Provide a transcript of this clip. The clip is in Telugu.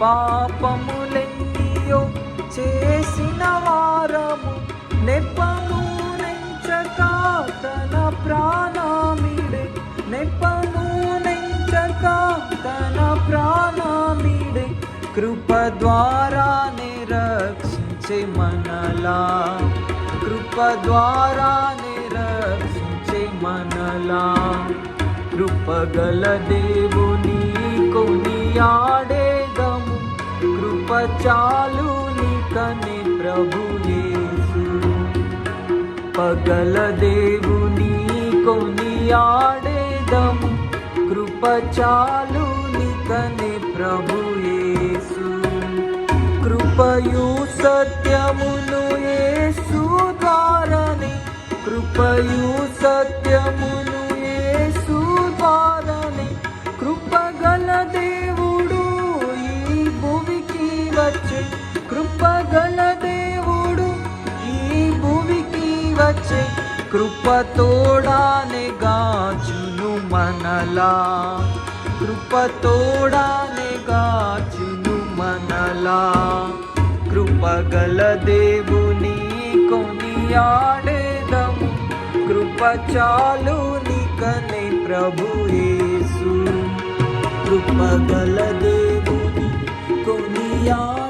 పాపములెన్నియో చేసిన వారము నెపము నెంచక తన ప్రాణమిడే నెపము నెంచక తన ప్రాణమిడే కృప ద్వారానే రక్షించే మనలా కృప ద్వారానే రక్షించే మనలా కృపగల దేవుని కొనియాడేదము కృప చాలు నీకనే ప్రభు యేసు పగల దేవుని కొనియాడేదము కృప చాలు నీకనే ప్రభు యేసు కృపయు సత్యమును యేసు ద్వారానే కృపయు సత్యమును యేసు ద్వారానే కృపగల దేవుడు ఈ భూమికి వచ్చే కృపగల దేవుడు ఈ భూమికి వచ్చే కృప తోడానే గాచును మనలా కృప తోడానే గాచును మనలా కృపగల దేవుని కొనియాడేదము కృప చాలు నీకనే ప్రభు యేసు కృపగల దేవుని కొనియాడేదము